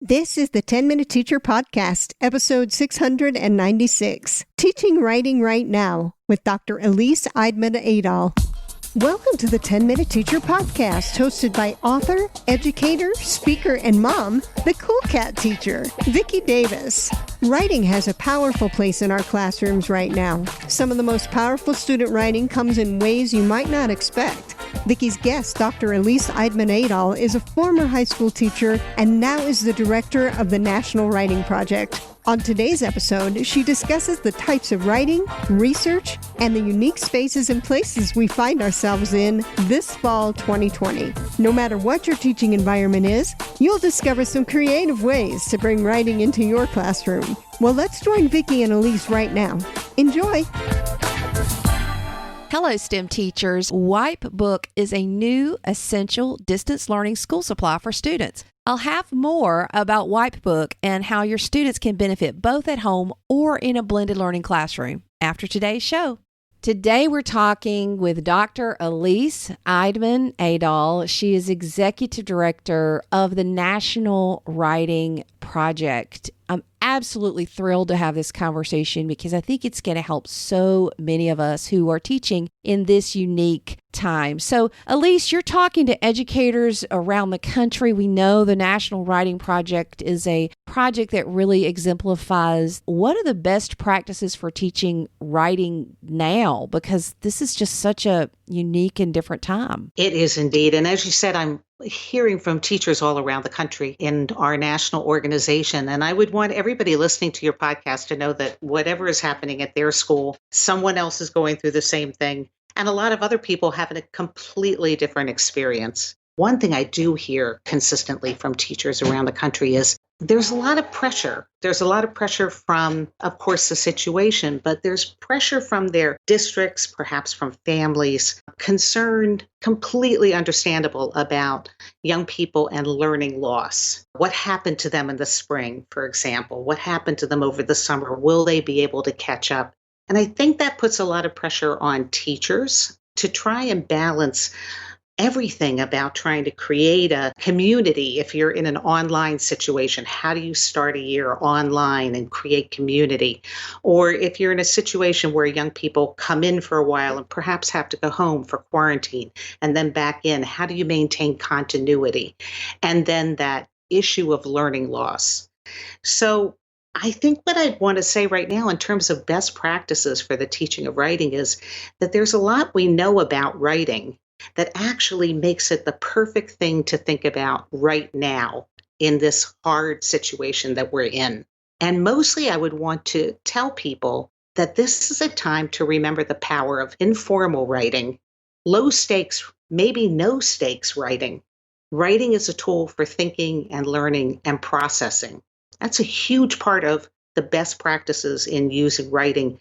This is the 10-Minute Teacher Podcast, episode 696, Teaching Writing Right Now with Dr. Elyse Eidman-Aadahl. Welcome to the 10-Minute Teacher Podcast, hosted by author, educator, speaker, and mom, the Cool Cat teacher, Vicki Davis. Writing has a powerful place in our classrooms right now. Some of the most powerful student writing comes in ways you might not expect. Vicki's guest, Dr. Elyse Eidman-Aadahl, is a former high school teacher and now is the director of the National Writing Project. On today's episode, she discusses the types of writing, research, and the unique spaces and places we find ourselves in this fall 2020. No matter what your teaching environment is, you'll discover some creative ways to bring writing into your classroom. Well, let's join Vicki and Elyse right now. Enjoy! Hello, STEM teachers. Wipebook is a new essential distance learning school supply for students. I'll have more about Wipebook and how your students can benefit both at home or in a blended learning classroom after today's show. Today we're talking with Dr. Elyse Eidman-Aadahl. She is Executive Director of the National Writing Project. I'm absolutely thrilled to have this conversation because I think it's going to help so many of us who are teaching in this unique time. So, Elyse, you're talking to educators around the country. We know the National Writing Project is a project that really exemplifies what are the best practices for teaching writing now, because this is just such a unique and different time. It is indeed. And as you said, I'm hearing from teachers all around the country in our national organization. And I would want everybody listening to your podcast to know that whatever is happening at their school, someone else is going through the same thing. And a lot of other people having a completely different experience. One thing I do hear consistently from teachers around the country is there's a lot of pressure. There's a lot of pressure from, of course, the situation, but there's pressure from their districts, perhaps from families, concerned, completely understandable about young people and learning loss. What happened to them in the spring, for example? What happened to them over the summer? Will they be able to catch up? And I think that puts a lot of pressure on teachers to try and balance everything about trying to create a community. If you're in an online situation, how do you start a year online and create community? Or if you're in a situation where young people come in for a while and perhaps have to go home for quarantine and then back in, how do you maintain continuity? And then that issue of learning loss. So I think what I want to say right now in terms of best practices for the teaching of writing is that there's a lot we know about writing that actually makes it the perfect thing to think about right now in this hard situation that we're in. And mostly I would want to tell people that this is a time to remember the power of informal writing, low stakes, maybe no stakes writing. Writing is a tool for thinking and learning and processing. That's a huge part of the best practices in using writing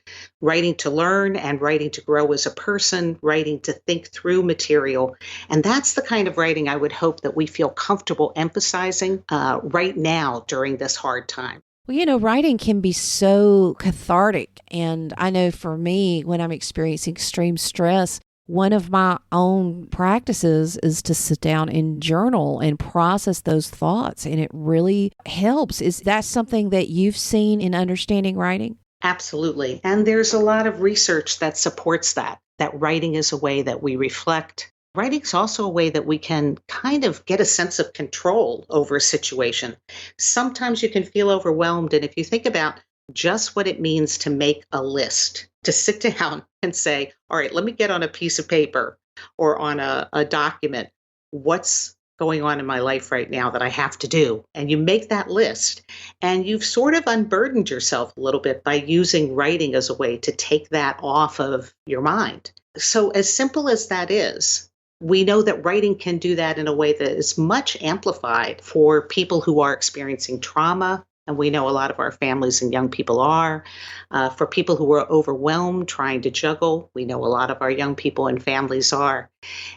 to learn and writing to grow as a person, writing to think through material. And that's the kind of writing I would hope that we feel comfortable emphasizing right now during this hard time. Well, writing can be so cathartic. And I know for me, when I'm experiencing extreme stress, one of my own practices is to sit down and journal and process those thoughts, and it really helps. Is that something that you've seen in understanding writing? Absolutely. And there's a lot of research that supports that writing is a way that we reflect. Writing is also a way that we can kind of get a sense of control over a situation. Sometimes you can feel overwhelmed, and if you think about just what it means to make a list, to sit down and say, all right, let me get on a piece of paper or on a document, what's going on in my life right now that I have to do. And you make that list and you've sort of unburdened yourself a little bit by using writing as a way to take that off of your mind. So as simple as that is, we know that writing can do that in a way that is much amplified for people who are experiencing trauma. And we know a lot of our families and young people are. For people who are overwhelmed, trying to juggle, we know a lot of our young people and families are.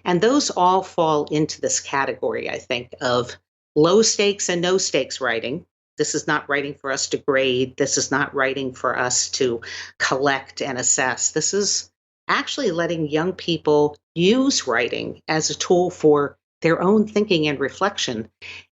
And those all fall into this category, I think, of low stakes and no stakes writing. This is not writing for us to grade. This is not writing for us to collect and assess. This is actually letting young people use writing as a tool for their own thinking and reflection,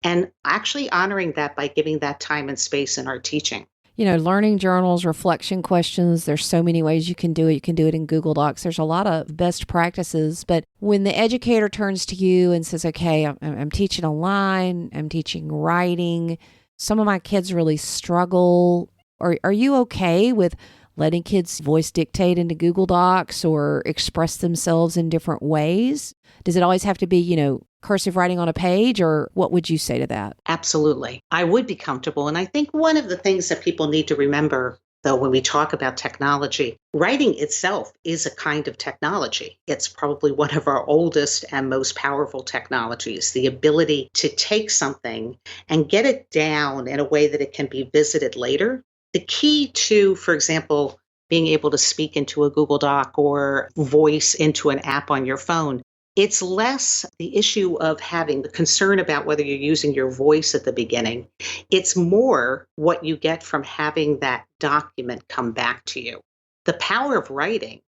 and actually honoring that by giving that time and space in our teaching. Learning journals, reflection questions, there's so many ways you can do it. You can do it in Google Docs. There's a lot of best practices. But when the educator turns to you and says, okay, I'm teaching online, I'm teaching writing, some of my kids really struggle. Are you okay with letting kids voice dictate into Google Docs or express themselves in different ways? Does it always have to be, cursive writing on a page, or what would you say to that? Absolutely. I would be comfortable. And I think one of the things that people need to remember, though, when we talk about technology, writing itself is a kind of technology. It's probably one of our oldest and most powerful technologies, the ability to take something and get it down in a way that it can be visited later. The key to, for example, being able to speak into a Google Doc or voice into an app on your phone, it's less the issue of having the concern about whether you're using your voice at the beginning. It's more what you get from having that document come back to you. The power of writing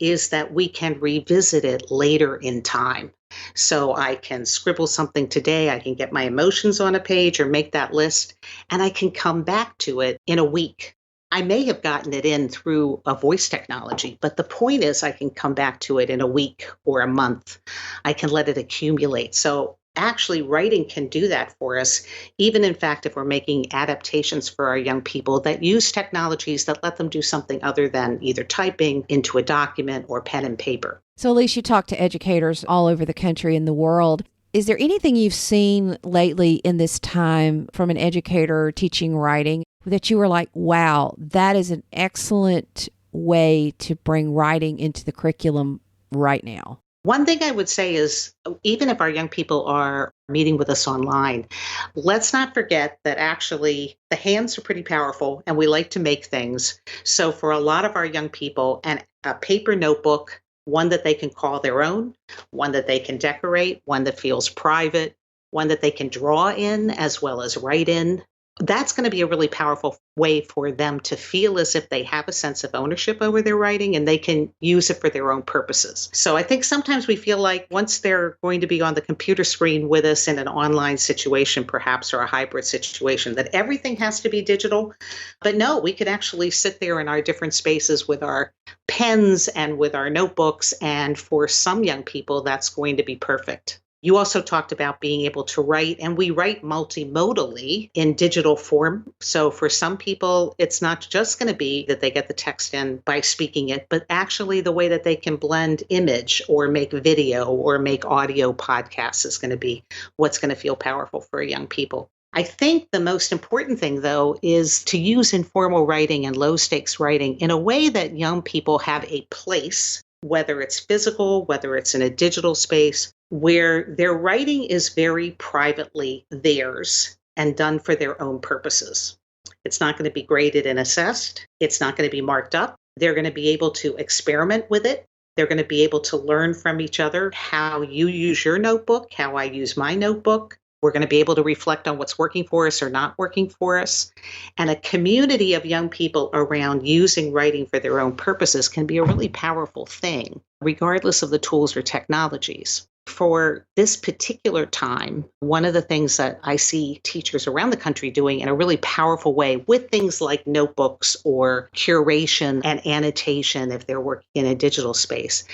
is that we can revisit it later in time. So I can scribble something today, I can get my emotions on a page or make that list, and I can come back to it in a week. I may have gotten it in through a voice technology, but the point is I can come back to it in a week or a month. I can let it accumulate. So actually writing can do that for us, even in fact, if we're making adaptations for our young people that use technologies that let them do something other than either typing into a document or pen and paper. So Elyse, you talk to educators all over the country and the world. Is there anything you've seen lately in this time from an educator teaching writing that you were like, wow, that is an excellent way to bring writing into the curriculum right now? One thing I would say is, even if our young people are meeting with us online, let's not forget that actually the hands are pretty powerful and we like to make things. So for a lot of our young people, a paper notebook, one that they can call their own, one that they can decorate, one that feels private, one that they can draw in as well as write in. That's going to be a really powerful way for them to feel as if they have a sense of ownership over their writing and they can use it for their own purposes. So I think sometimes we feel like once they're going to be on the computer screen with us in an online situation, perhaps, or a hybrid situation, that everything has to be digital. But no, we could actually sit there in our different spaces with our pens and with our notebooks. And for some young people, that's going to be perfect. You also talked about being able to write, and we write multimodally in digital form. So for some people, it's not just going to be that they get the text in by speaking it, but actually the way that they can blend image or make video or make audio podcasts is going to be what's going to feel powerful for young people. I think the most important thing, though, is to use informal writing and low stakes writing in a way that young people have a place, whether it's physical, whether it's in a digital space, where their writing is very privately theirs and done for their own purposes. It's not going to be graded and assessed. It's not going to be marked up. They're going to be able to experiment with it. They're going to be able to learn from each other how you use your notebook, how I use my notebook. We're going to be able to reflect on what's working for us or not working for us. And a community of young people around using writing for their own purposes can be a really powerful thing, regardless of the tools or technologies. For this particular time, one of the things that I see teachers around the country doing in a really powerful way with things like notebooks or curation and annotation, if they're working in a digital space,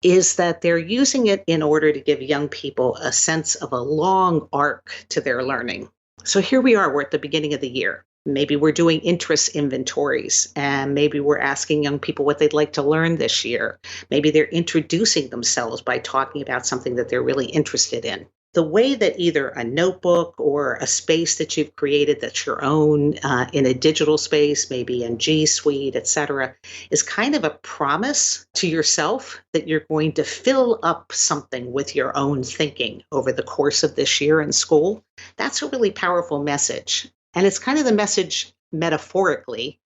is that they're using it in order to give young people a sense of a long arc to their learning. So here we are, we're at the beginning of the year. Maybe we're doing interest inventories, and maybe we're asking young people what they'd like to learn this year. Maybe they're introducing themselves by talking about something that they're really interested in. The way that either a notebook or a space that you've created that's your own in a digital space, maybe in G Suite, et cetera, is kind of a promise to yourself that you're going to fill up something with your own thinking over the course of this year in school. That's a really powerful message. And it's kind of the message, metaphorically,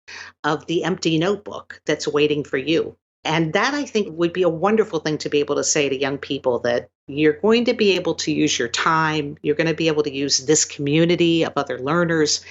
of the empty notebook that's waiting for you. And that, I think, would be a wonderful thing to be able to say to young people, that you're going to be able to use your time, you're going to be able to use this community of other learners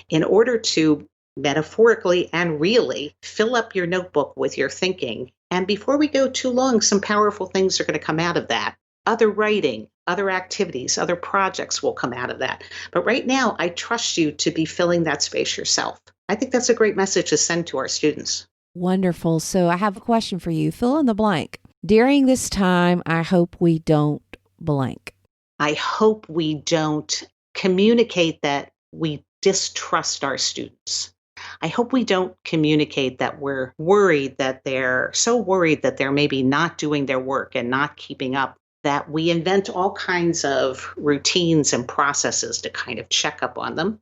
in order to metaphorically and really fill up your notebook with your thinking. And before we go too long, some powerful things are going to come out of that. Other writing, other activities, other projects will come out of that. But right now, I trust you to be filling that space yourself. I think that's a great message to send to our students. Wonderful. So I have a question for you. Fill in the blank. During this time, I hope we don't blank. I hope we don't communicate that we distrust our students. I hope we don't communicate that we're worried that they're so worried that they're maybe not doing their work and not keeping up, that we invent all kinds of routines and processes to kind of check up on them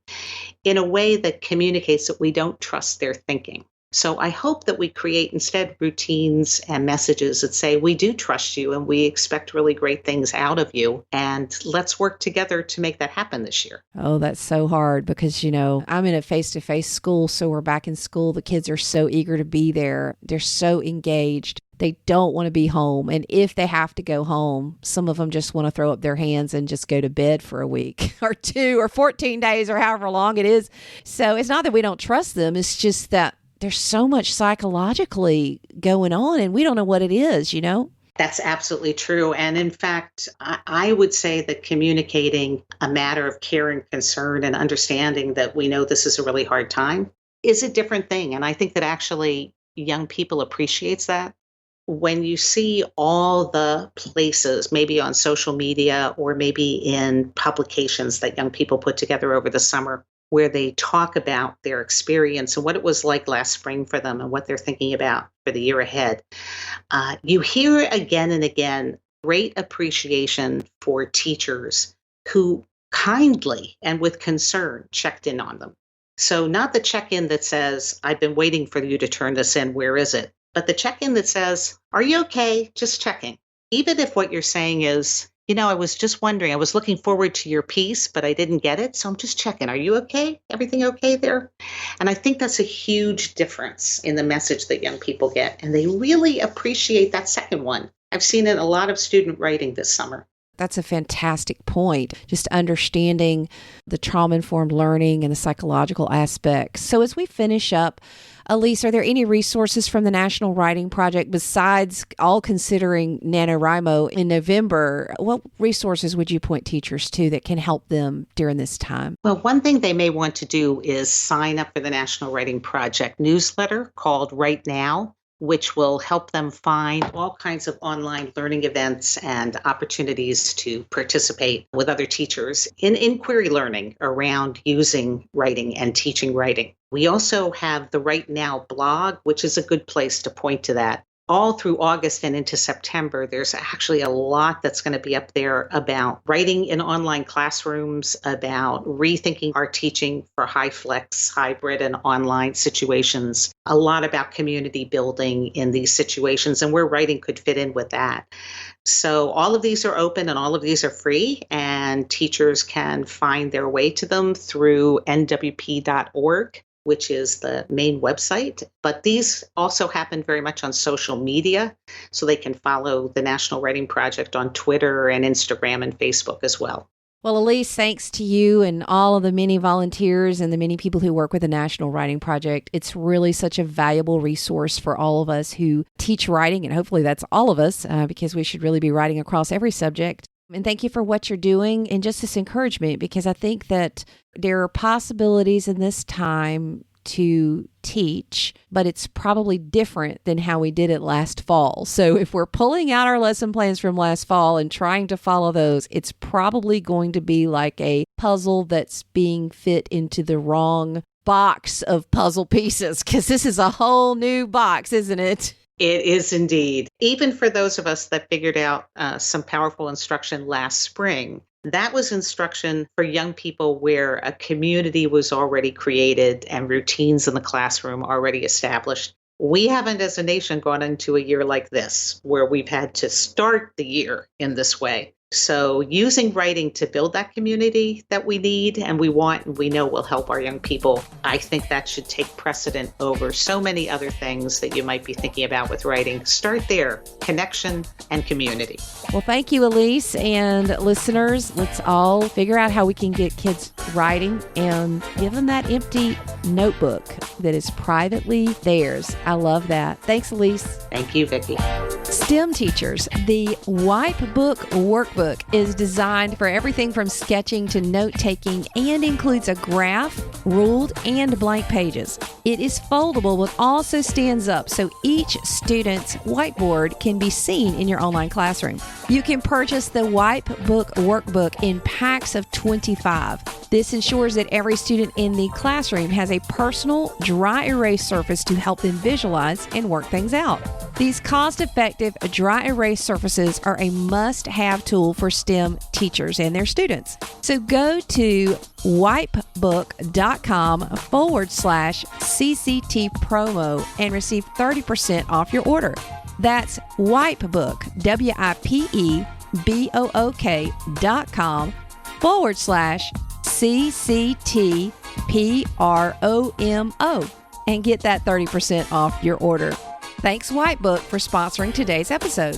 in a way that communicates that we don't trust their thinking. So I hope that we create instead routines and messages that say, we do trust you and we expect really great things out of you. And let's work together to make that happen this year. Oh, that's so hard because, I'm in a face-to-face school. So we're back in school. The kids are so eager to be there. They're so engaged. They don't want to be home. And if they have to go home, some of them just want to throw up their hands and just go to bed for a week or 2 or 14 days or however long it is. So it's not that we don't trust them. It's just that there's so much psychologically going on and we don't know what it is, That's absolutely true. And in fact, I would say that communicating a matter of care and concern and understanding that we know this is a really hard time is a different thing. And I think that actually young people appreciates that. When you see all the places, maybe on social media or maybe in publications that young people put together over the summer, where they talk about their experience and what it was like last spring for them and what they're thinking about for the year ahead. You hear again and again great appreciation for teachers who kindly and with concern checked in on them. So not the check-in that says, I've been waiting for you to turn this in, where is it? But the check-in that says, are you okay? Just checking. Even if what you're saying is, I was just wondering, I was looking forward to your piece, but I didn't get it. So I'm just checking. Are you okay? Everything okay there? And I think that's a huge difference in the message that young people get. And they really appreciate that second one. I've seen it in a lot of student writing this summer. That's a fantastic point. Just understanding the trauma-informed learning and the psychological aspects. So as we finish up, Elyse, are there any resources from the National Writing Project besides all considering NaNoWriMo in November? What resources would you point teachers to that can help them during this time? Well, one thing they may want to do is sign up for the National Writing Project newsletter called Right Now, which will help them find all kinds of online learning events and opportunities to participate with other teachers in inquiry learning around using writing and teaching writing. We also have the Right Now blog, which is a good place to point to that. All through August and into September, there's actually a lot that's going to be up there about writing in online classrooms, about rethinking our teaching for high flex, hybrid, and online situations, a lot about community building in these situations and where writing could fit in with that. So all of these are open and all of these are free, and teachers can find their way to them through nwp.org. which is the main website. But these also happen very much on social media, so they can follow the National Writing Project on Twitter and Instagram and Facebook as well. Well, Elyse, thanks to you and all of the many volunteers and the many people who work with the National Writing Project. It's really such a valuable resource for all of us who teach writing, and hopefully that's all of us, because we should really be writing across every subject. And thank you for what you're doing and just this encouragement, because I think that there are possibilities in this time to teach, but it's probably different than how we did it last fall. So if we're pulling out our lesson plans from last fall and trying to follow those, it's probably going to be like a puzzle that's being fit into the wrong box of puzzle pieces, because this is a whole new box, isn't it? It is indeed. Even for those of us that figured out some powerful instruction last spring, that was instruction for young people where a community was already created and routines in the classroom already established. We haven't, as a nation, gone into a year like this, where we've had to start the year in this way. So using writing to build that community that we need and we want and we know will help our young people, I think that should take precedent over so many other things that you might be thinking about with writing. Start there, connection and community. Well, thank you, Elyse, and listeners. Let's all figure out how we can get kids writing and give them that empty notebook that is privately theirs. I love that. Thanks, Elyse. Thank you, Vicki. STEM teachers, the Wipe Book Workbook is designed for everything from sketching to note-taking and includes a graph, ruled, and blank pages. It is foldable but also stands up so each student's whiteboard can be seen in your online classroom. You can purchase the Wipe Book Workbook in packs of 25. This ensures that every student in the classroom has a personal dry erase surface to help them visualize and work things out. These cost-effective dry erase surfaces are a must-have tool for STEM teachers and their students. So go to wipebook.com/CCT promo and receive 30% off your order. That's Wipebook, wipebook.com/CCT promo and get that 30% off your order. Thanks, Whitebook, for sponsoring today's episode.